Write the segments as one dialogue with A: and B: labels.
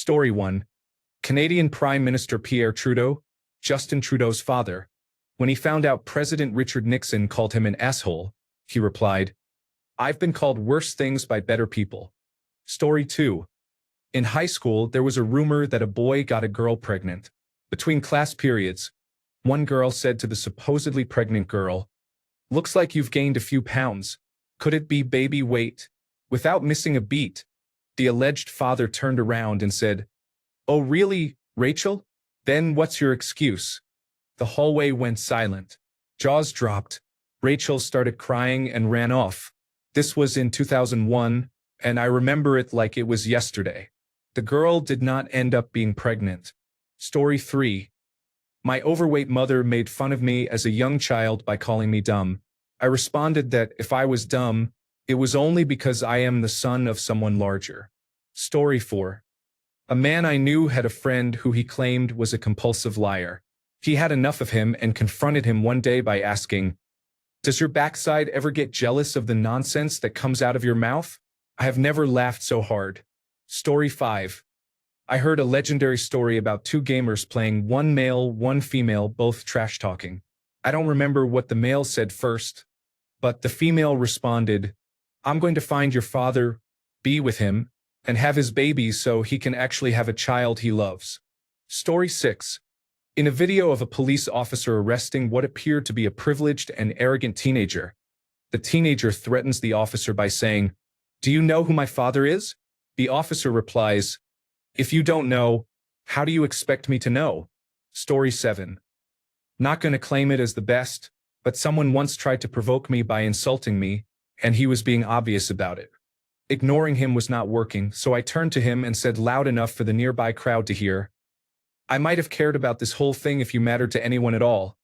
A: Story 1. Canadian Prime Minister Pierre Trudeau, Justin Trudeau's father. When he found out President Richard Nixon called him an asshole, he replied, "I've been called worse things by better people." Story 2. In high school, there was a rumor that a boy got a girl pregnant. Between class periods, one girl said to the supposedly pregnant girl, "Looks like you've gained a few pounds. Could it be baby weight?" Without missing a beat, the alleged father turned around and said, "Oh really, Rachel? Then what's your excuse?" The hallway went silent. Jaws dropped. Rachel started crying and ran off. This was in 2001, and I remember it like it was yesterday. The girl did not end up being pregnant. Story 3. My overweight mother made fun of me as a young child by calling me dumb. I responded that if I was dumb, it was only because I am the son of someone larger. Story 4. A man I knew had a friend who he claimed was a compulsive liar. He had enough of him and confronted him one day by asking, "Does your backside ever get jealous of the nonsense that comes out of your mouth?" I have never laughed so hard. Story 5. I heard a legendary story about two gamers playing, one male, one female, both trash-talking. I don't remember what the male said first, but the female responded, "I'm going to find your father, be with him, and have his baby so he can actually have a child he loves." Story 6. In a video of a police officer arresting what appeared to be a privileged and arrogant teenager, the teenager threatens the officer by saying, "Do you know who my father is?" The officer replies, "If you don't know, how do you expect me to know?" Story 7. Not going to claim it as the best, but someone once tried to provoke me by insulting me, and he was being obvious about it. Ignoring him was not working, so I turned to him and said loud enough for the nearby crowd to hear, "I might have cared about this whole thing if you mattered to anyone at all,"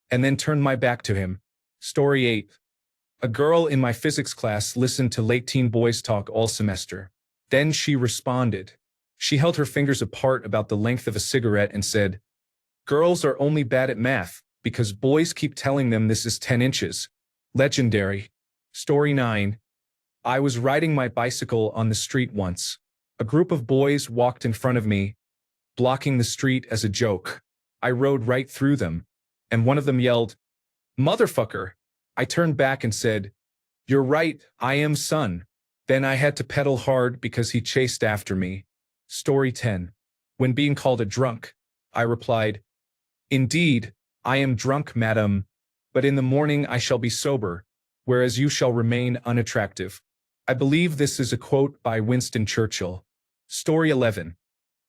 A: and then turned my back to him. Story 8. A girl in my physics class listened to late teen boys talk all semester. Then she responded. She held her fingers apart about the length of a cigarette and said, "Girls are only bad at math because boys keep telling them this is 10 inches. Legendary. Story 9. I was riding my bicycle on the street once. A group of boys walked in front of me, blocking the street as a joke. I rode right through them, and one of them yelled, "Motherfucker!" I turned back and said, "You're right, I am son." Then I had to pedal hard because he chased after me. Story 10. When being called a drunk, I replied, "Indeed, I am drunk, madam, but in the morning I shall be sober, whereas you shall remain unattractive." I believe this is a quote by Winston Churchill. Story 11.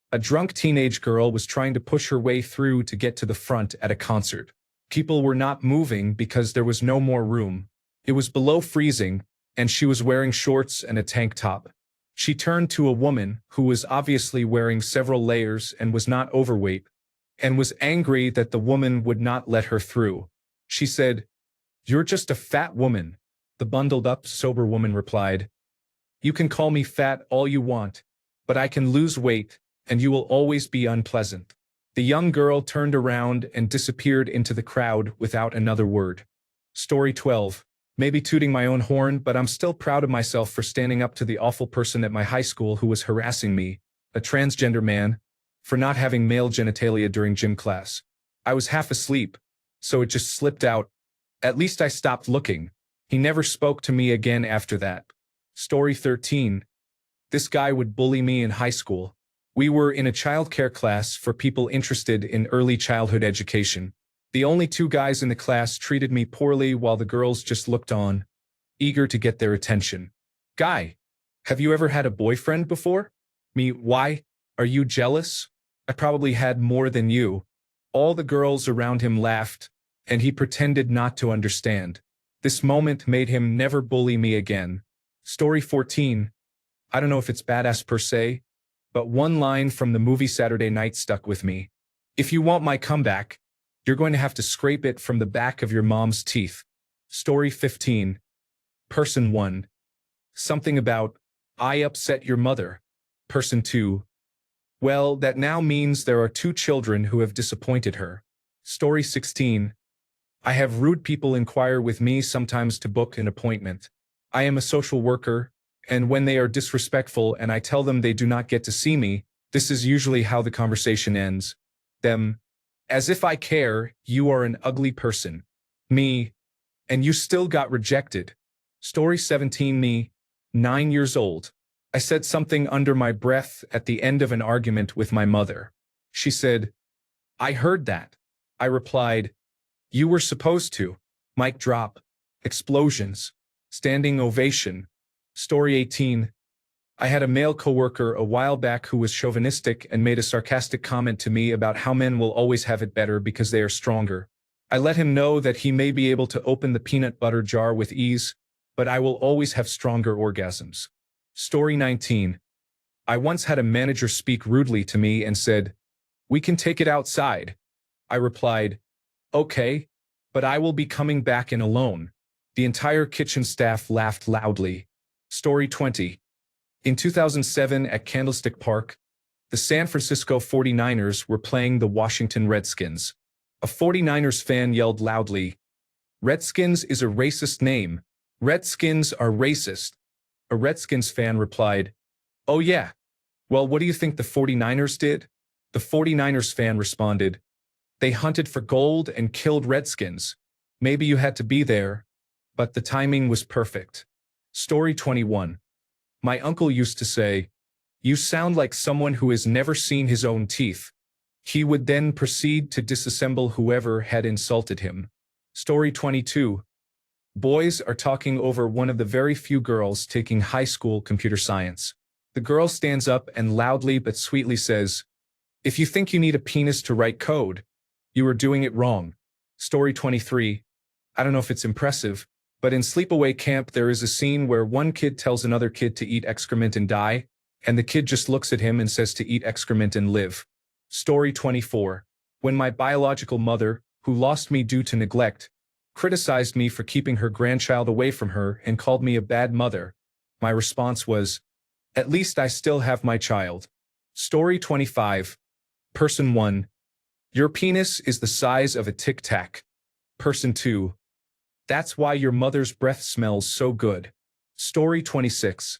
A: A drunk teenage girl was trying to push her way through to get to the front at a concert. People were not moving because there was no more room. It was below freezing, and she was wearing shorts and a tank top. She turned to a woman who was obviously wearing several layers and was not overweight, and was angry that the woman would not let her through. She said, "You're just a fat woman." The bundled-up, sober woman replied, "You can call me fat all you want, but I can lose weight, and you will always be unpleasant." The young girl turned around and disappeared into the crowd without another word. Story 12. Maybe tooting my own horn, but I'm still proud of myself for standing up to the awful person at my high school who was harassing me, a transgender man, for not having male genitalia during gym class. I was half asleep, so it just slipped out. At least I stopped looking. He never spoke to me again after that. Story 13. This guy would bully me in high school. We were in a childcare class for people interested in early childhood education. The only two guys in the class treated me poorly while the girls just looked on, eager to get their attention. "Guy, have you ever had a boyfriend before?" Me, "Why? Are you jealous?" "I probably had more than you." All the girls around him laughed, and he pretended not to understand. This moment made him never bully me again. Story 14. I don't know if it's badass per se, but one line from the movie Saturday Night stuck with me. "If you want my comeback, you're going to have to scrape it from the back of your mom's teeth." Story 15. Person 1. Something about, "I upset your mother." Person 2. Well, that now means there are 2 children who have disappointed her. Story 16. I have rude people inquire with me sometimes to book an appointment. I am a social worker, and when they are disrespectful and I tell them they do not get to see me, This is usually how the conversation ends. Them. As if I care, you are an ugly person. Me. And you still got rejected. Story 17. Me. 9 years old. I said something under my breath at the end of an argument with my mother. She said, I heard that. I replied, you were supposed to. Mic drop. Explosions. Standing ovation. Story 18. I had a male coworker a while back who was chauvinistic and made a sarcastic comment to me about how men will always have it better because they are stronger. I let him know that he may be able to open the peanut butter jar with ease, but I will always have stronger orgasms. Story 19. I once had a manager speak rudely to me and said, we can take it outside. I replied, okay, but I will be coming back in alone. The entire kitchen staff laughed loudly. Story 20. In 2007 at Candlestick Park, the San Francisco 49ers were playing the Washington Redskins. A 49ers fan yelled loudly, Redskins is a racist name. Redskins are racist. A Redskins fan replied, oh yeah. Well, what do you think the 49ers did? The 49ers fan responded, they hunted for gold and killed Redskins. Maybe you had to be there, but the timing was perfect. Story 21. My uncle used to say, you sound like someone who has never seen his own teeth. He would then proceed to disassemble whoever had insulted him. Story 22. Boys are talking over one of the very few girls taking high school computer science. The girl stands up and loudly but sweetly says, if you think you need a penis to write code, you are doing it wrong. Story 23. I don't know if it's impressive, but in Sleepaway Camp there is a scene where one kid tells another kid to eat excrement and die, and the kid just looks at him and says to eat excrement and live. Story 24. When my biological mother, who lost me due to neglect, criticized me for keeping her grandchild away from her and called me a bad mother, my response was, at least I still have my child. Story 25. Person 1. Your penis is the size of a Tic Tac. Person 2. That's why your mother's breath smells so good. Story 26.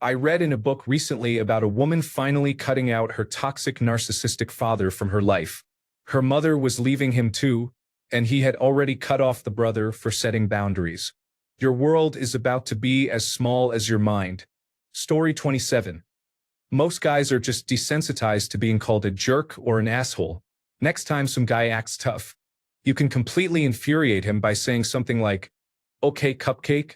A: I read in a book recently about a woman finally cutting out her toxic narcissistic father from her life. Her mother was leaving him too, and he had already cut off the brother for setting boundaries. Your world is about to be as small as your mind. Story 27. Most guys are just desensitized to being called a jerk or an asshole. Next time some guy acts tough, you can completely infuriate him by saying something like, okay, cupcake,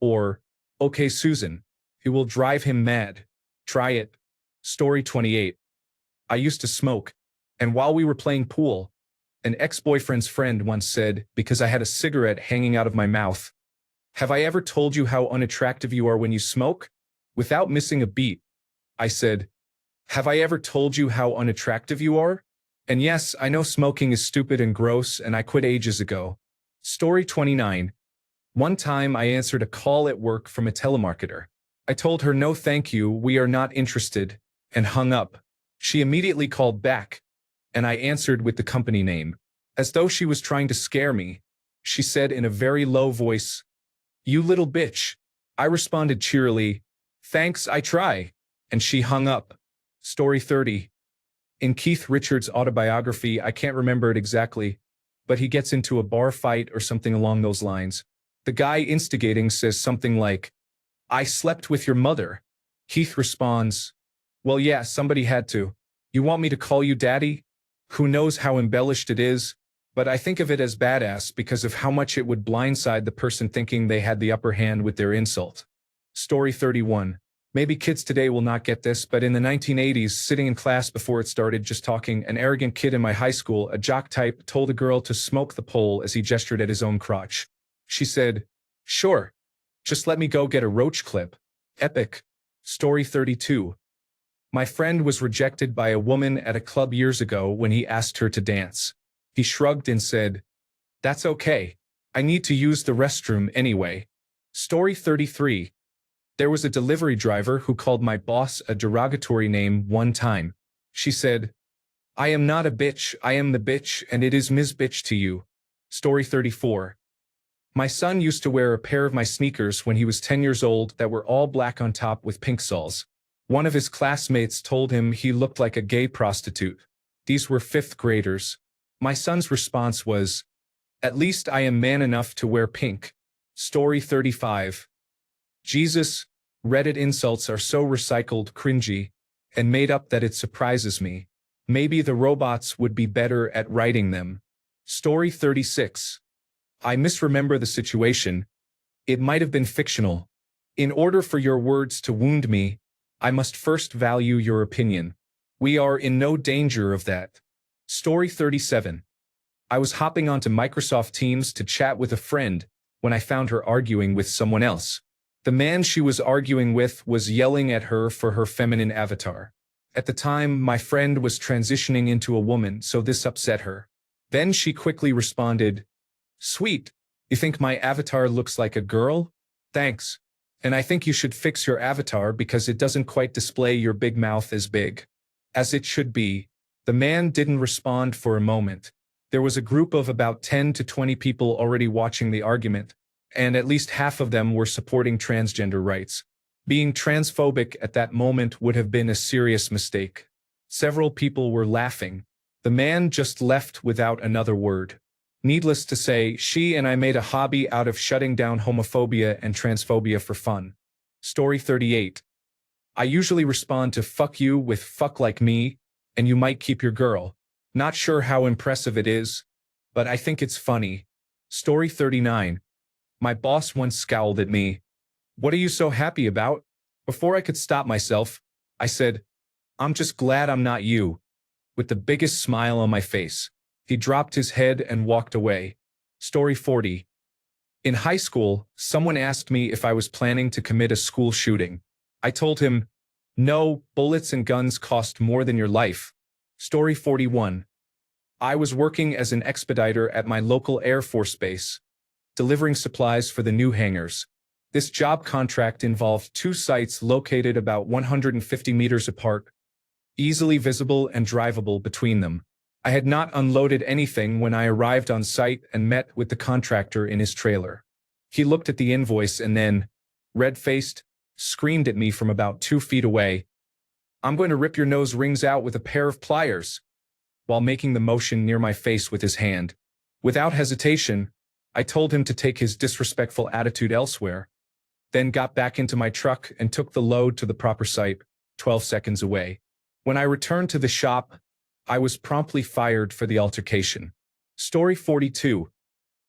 A: or, okay, Susan. It will drive him mad. Try it. Story 28. I used to smoke, and while we were playing pool, an ex-boyfriend's friend once said, because I had a cigarette hanging out of my mouth, have I ever told you how unattractive you are when you smoke? Without missing a beat, I said, have I ever told you how unattractive you are? And yes, I know smoking is stupid and gross, and I quit ages ago. Story 29. One time I answered a call at work from a telemarketer. I told her no thank you, we are not interested, and hung up. She immediately called back, and I answered with the company name. As though she was trying to scare me, she said in a very low voice, you little bitch. I responded cheerily, thanks, I try, and she hung up. Story 30. In Keith Richards' autobiography, I can't remember it exactly, but he gets into a bar fight or something along those lines. The guy instigating says something like, I slept with your mother. Keith responds, well, yeah, somebody had to. You want me to call you daddy? Who knows how embellished it is, but I think of it as badass because of how much it would blindside the person thinking they had the upper hand with their insult. Story 31. Maybe kids today will not get this, but in the 1980s, sitting in class before it started just talking, an arrogant kid in my high school, a jock type, told a girl to smoke the pole as he gestured at his own crotch. She said, sure. Just let me go get a roach clip. Epic. Story 32. My friend was rejected by a woman at a club years ago when he asked her to dance. He shrugged and said, that's okay. I need to use the restroom anyway. Story 33. There was a delivery driver who called my boss a derogatory name one time. She said, I am not a bitch, I am the bitch, and it is Ms. Bitch to you. Story 34. My son used to wear a pair of my sneakers when he was 10 years old that were all black on top with pink soles. One of his classmates told him he looked like a gay prostitute. These were fifth graders. My son's response was, "At least I am man enough to wear pink." Story 35. Jesus, Reddit insults are so recycled, cringy, and made up that it surprises me. Maybe the robots would be better at writing them. Story 36. I misremember the situation. It might have been fictional. In order for your words to wound me, I must first value your opinion. We are in no danger of that. Story 37. I was hopping onto Microsoft Teams to chat with a friend when I found her arguing with someone else. The man she was arguing with was yelling at her for her feminine avatar. At the time, my friend was transitioning into a woman, so this upset her. Then she quickly responded, "Sweet, you think my avatar looks like a girl? Thanks. And I think you should fix your avatar because it doesn't quite display your big mouth as big as it should be." The man didn't respond for a moment. There was a group of about 10 to 20 people already watching the argument, and at least half of them were supporting transgender rights. Being transphobic at that moment would have been a serious mistake. Several people were laughing. The man just left without another word. Needless to say, she and I made a hobby out of shutting down homophobia and transphobia for fun. Story 38. I usually respond to "fuck you" with "fuck like me," and "you might keep your girl." Not sure how impressive it is, but I think it's funny. Story 39. My boss once scowled at me. "What are you so happy about?" Before I could stop myself, I said, "I'm just glad I'm not you," with the biggest smile on my face. He dropped his head and walked away. Story 40. In high school, someone asked me if I was planning to commit a school shooting. I told him, "No, bullets and guns cost more than your life." Story 41. I was working as an expediter at my local Air Force base, delivering supplies for the new hangars. This job contract involved two sites located about 150 meters apart, easily visible and drivable between them. I had not unloaded anything when I arrived on site and met with the contractor in his trailer. He looked at the invoice and then, red-faced, screamed at me from about 2 feet away, "I'm going to rip your nose rings out with a pair of pliers," while making the motion near my face with his hand. Without hesitation, I told him to take his disrespectful attitude elsewhere, then got back into my truck and took the load to the proper site, 12 seconds away. When I returned to the shop, I was promptly fired for the altercation. Story 42.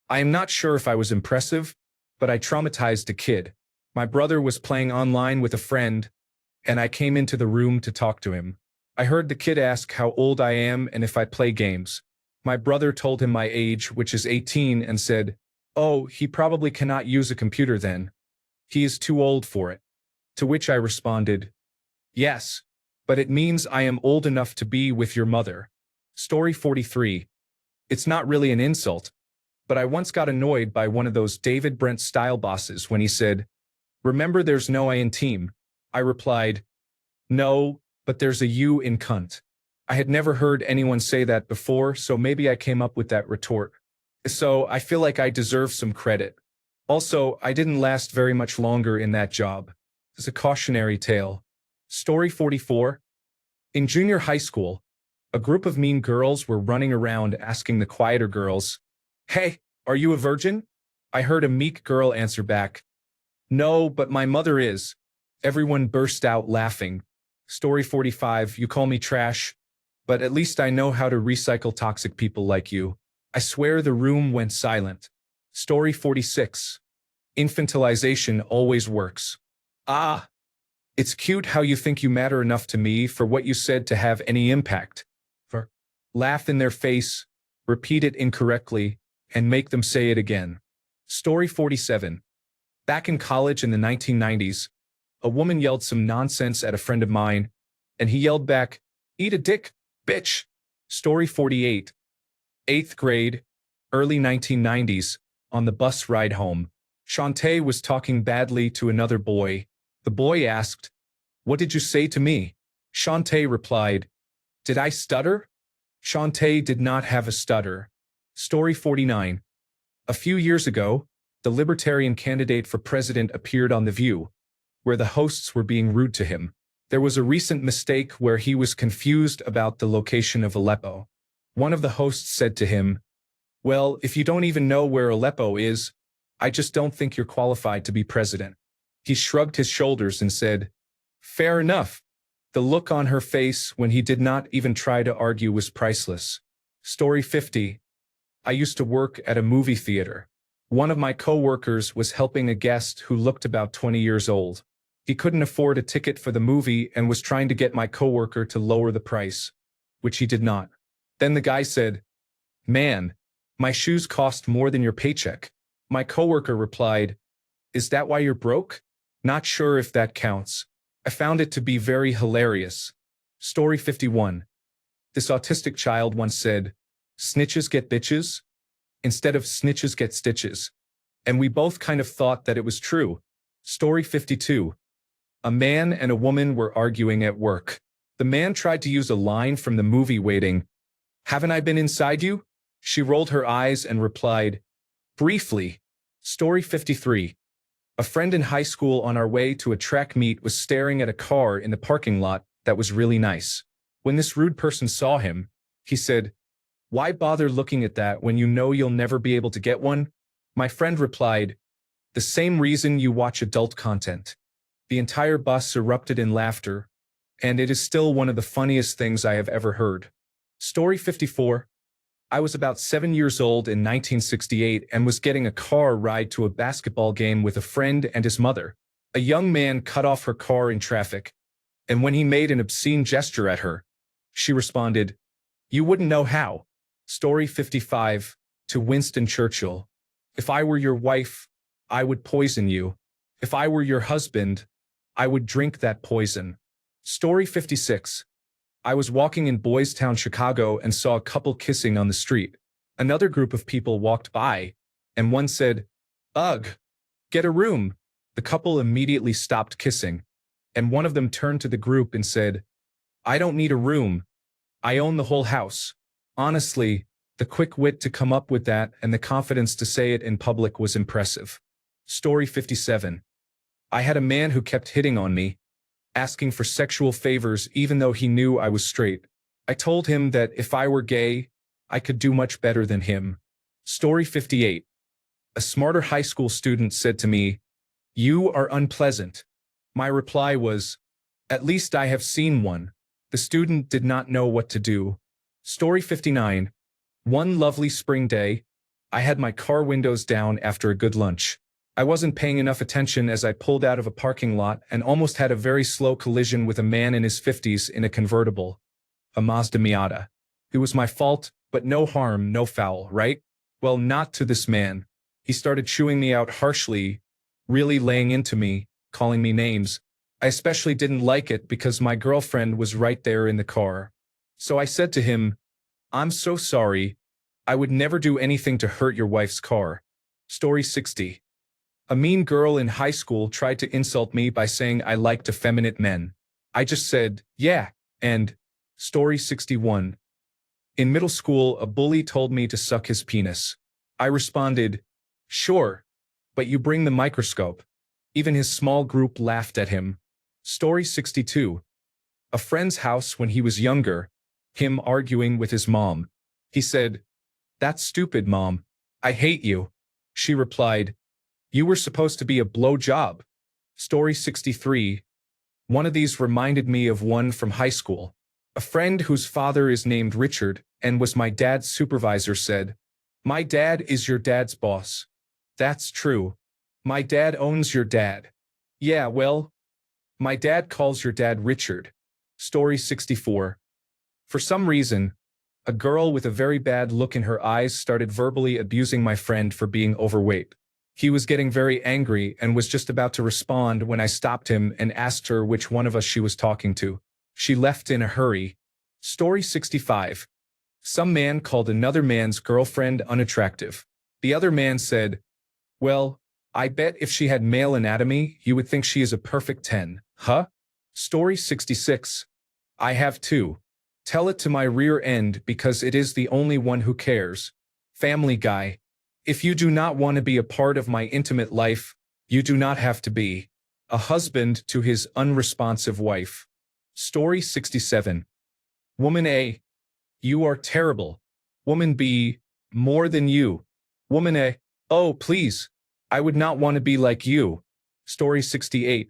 A: I am not sure if I was impressive, but I traumatized a kid. My brother was playing online with a friend, and I came into the room to talk to him. I heard the kid ask how old I am and if I play games. My brother told him my age, which is 18, and said, "Oh, he probably cannot use a computer then. He is too old for it." To which I responded, "Yes, but it means I am old enough to be with your mother." Story 43. It's not really an insult, but I once got annoyed by one of those David Brent-style bosses when he said, "Remember there's no I in team." I replied, "No, but there's a U in cunt." I had never heard anyone say that before, so maybe I came up with that retort. So I feel like I deserve some credit. Also, I didn't last very much longer in that job. It's a cautionary tale. Story 44. In junior high school, a group of mean girls were running around asking the quieter girls, "Hey, are you a virgin?" I heard a meek girl answer back, "No, but my mother is." Everyone burst out laughing. Story 45. You call me trash, but at least I know how to recycle toxic people like you. I swear the room went silent. Story 46. Infantilization always works. Ah, it's cute how you think you matter enough to me for what you said to have any impact. For laugh in their face, repeat it incorrectly, and make them say it again. Story 47. Back in college in the 1990s, a woman yelled some nonsense at a friend of mine, and he yelled back, "Eat a dick, bitch." Story 48. 8th grade, early 1990s, on the bus ride home. Shantae was talking badly to another boy. The boy asked, "What did you say to me?" Shantae replied, "Did I stutter?" Shantae did not have a stutter. Story 49. A few years ago, the Libertarian candidate for president appeared on The View, where the hosts were being rude to him. There was a recent mistake where he was confused about the location of Aleppo. One of the hosts said to him, "Well, if you don't even know where Aleppo is, I just don't think you're qualified to be president." He shrugged his shoulders and said, "Fair enough." The look on her face when he did not even try to argue was priceless. Story 50. I used to work at a movie theater. One of my co-workers was helping a guest who looked about 20 years old. He couldn't afford a ticket for the movie and was trying to get my coworker to lower the price, which he did not. Then the guy said, "Man, my shoes cost more than your paycheck." My coworker replied, "Is that why you're broke?" Not sure if that counts. I found it to be very hilarious. Story 51. This autistic child once said, "Snitches get bitches," instead of "snitches get stitches." And we both kind of thought that it was true. Story 52. A man and a woman were arguing at work. The man tried to use a line from the movie Waiting. "Haven't I been inside you?" She rolled her eyes and replied, "Briefly." Story 53. A friend in high school on our way to a track meet was staring at a car in the parking lot that was really nice. When this rude person saw him, he said, "Why bother looking at that when you know you'll never be able to get one?" My friend replied, "The same reason you watch adult content." The entire bus erupted in laughter, and it is still one of the funniest things I have ever heard. Story 54. I was about 7 years old in 1968 and was getting a car ride to a basketball game with a friend and his mother. A young man cut off her car in traffic, and when he made an obscene gesture at her, she responded, "You wouldn't know how." Story 55. To Winston Churchill. If I were your wife, I would poison you. If I were your husband, I would drink that poison. Story 56. I was walking in Boys Town, Chicago, and saw a couple kissing on the street. Another group of people walked by, and one said, "Ugh, get a room." The couple immediately stopped kissing, and one of them turned to the group and said, "I don't need a room. I own the whole house." Honestly, the quick wit to come up with that and the confidence to say it in public was impressive. Story 57. I had a man who kept hitting on me, asking for sexual favors even though he knew I was straight. I told him that if I were gay, I could do much better than him. Story 58. A smarter high school student said to me, "You are unpleasant." My reply was, "At least I have seen one." The student did not know what to do. Story 59. One lovely spring day, I had my car windows down after a good lunch. I wasn't paying enough attention as I pulled out of a parking lot and almost had a very slow collision with a man in his 50s in a convertible, a Mazda Miata. It was my fault, but no harm, no foul, right? Well, not to this man. He started chewing me out harshly, really laying into me, calling me names. I especially didn't like it because my girlfriend was right there in the car. So I said to him, "I'm so sorry. I would never do anything to hurt your wife's car." Story 60. A mean girl in high school tried to insult me by saying I liked effeminate men. I just said, "Yeah," and Story 61. In middle school, a bully told me to suck his penis. I responded, "Sure, but you bring the microscope." Even his small group laughed at him. Story 62. A friend's house when he was younger, him arguing with his mom. He said, "That's stupid, Mom. I hate you." She replied, "You were supposed to be a blowjob." Story 63. One of these reminded me of one from high school. A friend whose father is named Richard and was my dad's supervisor said, "My dad is your dad's boss." That's true. My dad owns your dad. Yeah, well, my dad calls your dad Richard. Story 64. For some reason, a girl with a very bad look in her eyes started verbally abusing my friend for being overweight. He was getting very angry and was just about to respond when I stopped him and asked her which one of us she was talking to. She left in a hurry. Story 65. Some man called another man's girlfriend unattractive. The other man said, "Well, I bet if she had male anatomy, you would think she is a perfect 10, huh?" Story 66. I have two. Tell it to my rear end because it is the only one who cares. Family Guy. If you do not want to be a part of my intimate life, you do not have to be. A husband to his unresponsive wife. Story 67. Woman A. You are terrible. Woman B. More than you. Woman A. Oh, please. I would not want to be like you. Story 68.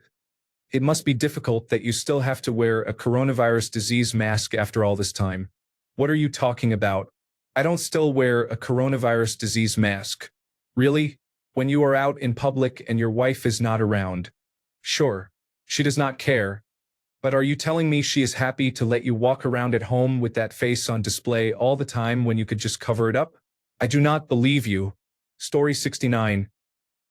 A: It must be difficult that you still have to wear a coronavirus disease mask after all this time. What are you talking about? I don't still wear a coronavirus disease mask. Really? When you are out in public and your wife is not around? Sure. She does not care. But are you telling me she is happy to let you walk around at home with that face on display all the time when you could just cover it up? I do not believe you. Story 69.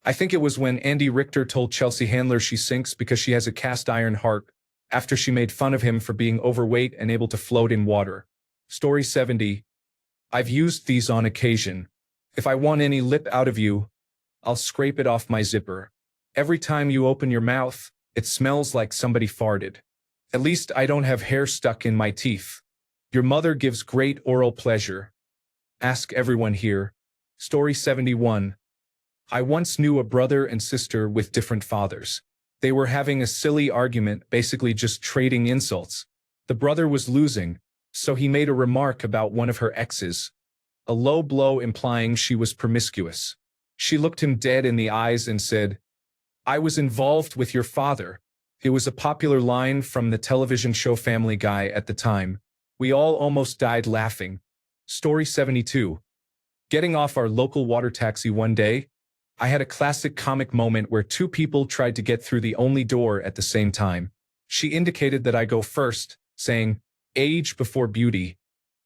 A: I think it was when Andy Richter told Chelsea Handler she sinks because she has a cast iron heart, after she made fun of him for being overweight and able to float in water. Story 70. I've used these on occasion. If I want any lip out of you, I'll scrape it off my zipper. Every time you open your mouth, it smells like somebody farted. At least I don't have hair stuck in my teeth. Your mother gives great oral pleasure. Ask everyone here. Story 71. I once knew a brother and sister with different fathers. They were having a silly argument, basically just trading insults. The brother was losing, so he made a remark about one of her exes. A low blow implying she was promiscuous. She looked him dead in the eyes and said, I was involved with your father. It was a popular line from the television show Family Guy at the time. We all almost died laughing. Story 72. Getting off our local water taxi one day, I had a classic comic moment where two people tried to get through the only door at the same time. She indicated that I go first, saying, age before beauty.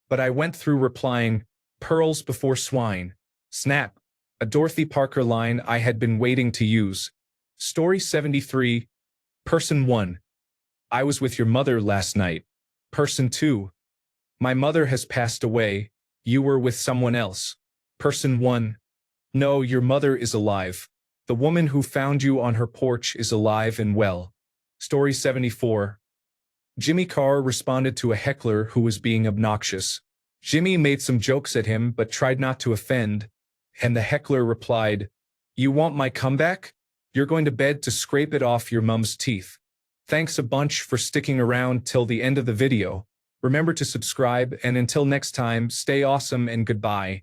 A: But I went through replying, pearls before swine. Snap. A Dorothy Parker line I had been waiting to use. Story 73. Person 1. I was with your mother last night. Person 2. My mother has passed away. You were with someone else. Person 1. No, your mother is alive. The woman who found you on her porch is alive and well. Story 74. Jimmy Carr responded to a heckler who was being obnoxious. Jimmy made some jokes at him but tried not to offend, and the heckler replied, You want my comeback? You're going to bed to scrape it off your mom's teeth. Thanks a bunch for sticking around till the end of the video. Remember to subscribe, and until next time, stay awesome and goodbye.